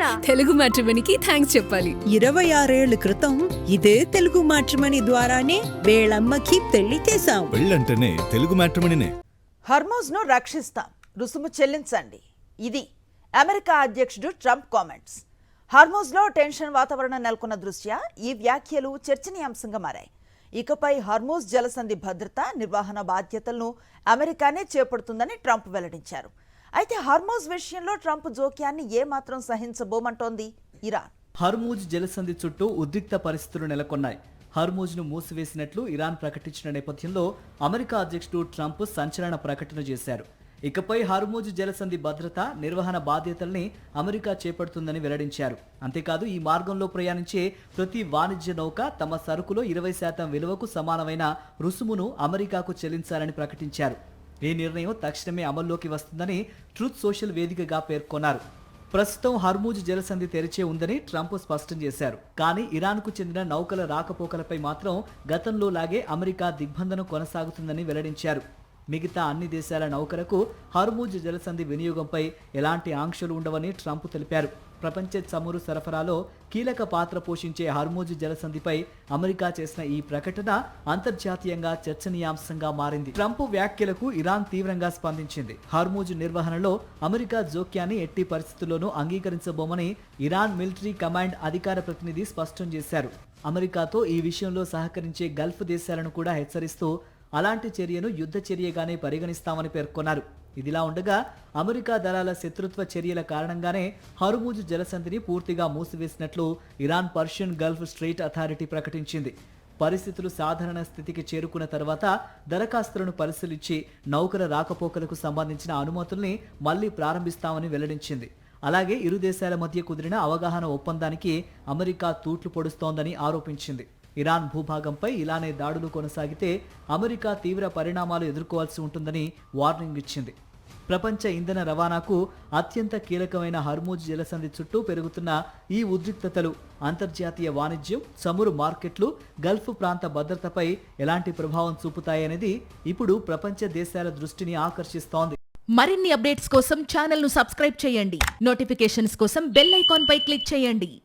థ్యాంక్సా? Telugu మ్యాట్రిమోనీకి thanks చెప్పాలి. 26 ఏళ్ల క్రితం ఇదే తెలుగు మ్యాట్రిమోనీ ద్వారానే వేళమ్మకి పెళ్లి చేశాం. పెళ్ళంటేనే తెలుగు మ్యాట్రిమోనీనే. హర్మోజ్ను రక్షిస్తాం, రుసుము చెల్లించండి. ఇది అమెరికా అధ్యక్షుడు ట్రంప్ కామెంట్స్. హర్మోజ్లో టెన్షన్ వాతావరణం నెలకొన్న దృష్ట్యా ఈ వ్యాఖ్యలు చర్చనీయాంశంగా మారాయి. ఇకపై హర్మోజ్ జలసంధి భద్రత నిర్వహణ బాధ్యతలను అమెరికానే చేపడుతుందని ట్రంప్ వెల్లడించారు. అయితే హర్మోజ్ విషయంలో ట్రంప్ జోక్యాన్ని ఏమాత్రం సహించబోమంటోంది ఇరాన్. హర్మూజ్ జలసంధి చుట్టూ ఉద్రిక్త పరిస్థితులు నెలకొన్నాయి. హర్మూజ్ను మూసివేసినట్లు ఇరాన్ ప్రకటించిన నేపథ్యంలో అమెరికా అధ్యక్షుడు ట్రంప్ సంచలన ప్రకటన చేశారు. ఇకపై హర్మూజ్ జలసంధి భద్రత నిర్వహణ బాధ్యతల్ని అమెరికా చేపడుతుందని వెల్లడించారు. అంతేకాదు ఈ మార్గంలో ప్రయాణించే ప్రతి వాణిజ్య నౌక తమ సరుకులో 20% విలువకు సమానమైన రుసుమును అమెరికాకు చెల్లించాలని ప్రకటించారు. ఈ నిర్ణయం తక్షణమే అమల్లోకి వస్తుందని ట్రూత్ సోషల్ వేదికగా పేర్కొన్నారు. ప్రస్తుతం హర్మూజ్ జలసంధి తెరిచే ఉందని ట్రంప్ స్పష్టం చేశారు. కానీ ఇరాన్కు చెందిన నౌకల రాకపోకలపై మాత్రం గతంలో లాగే అమెరికా దిగ్బంధనం కొనసాగుతుందని వెల్లడించారు. మిగతా అన్ని దేశాల నౌకలకు హర్మూజ్ జలసంధి వినియోగంపై ఎలాంటి ఆంక్షలు ఉండవని ట్రంప్ తెలిపారు. ప్రపంచ చమురు సరఫరాలో కీలక పాత్ర పోషించే హర్మూజ్ జలసంధిపై అమెరికా చేసిన ఈ ప్రకటన అంతర్జాతీయంగా చర్చనీయాంశంగా మారింది. ట్రంప్ వ్యాఖ్యలకు ఇరాన్ తీవ్రంగా స్పందించింది. హర్మూజ్ నిర్వహణలో అమెరికా జోక్యాన్ని ఎట్టి పరిస్థితుల్లోనూ అంగీకరించబోమని ఇరాన్ మిలిటరీ కమాండ్ అధికార ప్రతినిధి స్పష్టం చేశారు. అమెరికాతో ఈ విషయంలో సహకరించే గల్ఫ్ దేశాలను కూడా హెచ్చరిస్తూ అలాంటి చర్యను యుద్ధ చర్యగానే పరిగణిస్తామని పేర్కొన్నారు. ఇదిలా ఉండగా అమెరికా దళాల శత్రుత్వ చర్యల కారణంగానే హర్మూజ్ జలసంధిని పూర్తిగా మూసివేసినట్లు Iran Persian Gulf Strait Authority ప్రకటించింది. పరిస్థితులు సాధారణ స్థితికి చేరుకున్న తర్వాత దరఖాస్తులను పరిశీలించి నౌకల రాకపోకలకు సంబంధించిన అనుమతుల్ని మళ్లీ ప్రారంభిస్తామని వెల్లడించింది. అలాగే ఇరు దేశాల మధ్య కుదిరిన అవగాహన ఒప్పందానికి అమెరికా తూట్లు పొడుస్తోందని ఆరోపించింది. ఇరాన్ భూభాగంపై ఇలానే దాడులు కొనసాగితే అమెరికా తీవ్ర పరిణామాలు ఎదుర్కోవాల్సి ఉంటుందని వార్నింగ్ ఇచ్చింది. ప్రపంచ ఇంధన రవాణాకు అత్యంత కీలకమైన హర్మూజ్ జలసంధి చుట్టూ పెరుగుతున్న ఈ ఉద్రిక్తతలు అంతర్జాతీయ వాణిజ్యం, చమురు మార్కెట్లు, గల్ఫ్ ప్రాంత భద్రతపై ఎలాంటి ప్రభావం చూపుతాయనేది ఇప్పుడు ప్రపంచ దేశాల దృష్టిని ఆకర్షిస్తోంది. మరిన్ని అప్డేట్స్ కోసం ఛానల్ను సబ్స్క్రైబ్ చేయండి. నోటిఫికేషన్స్ కోసం బెల్ ఐకాన్ పై క్లిక్ చేయండి.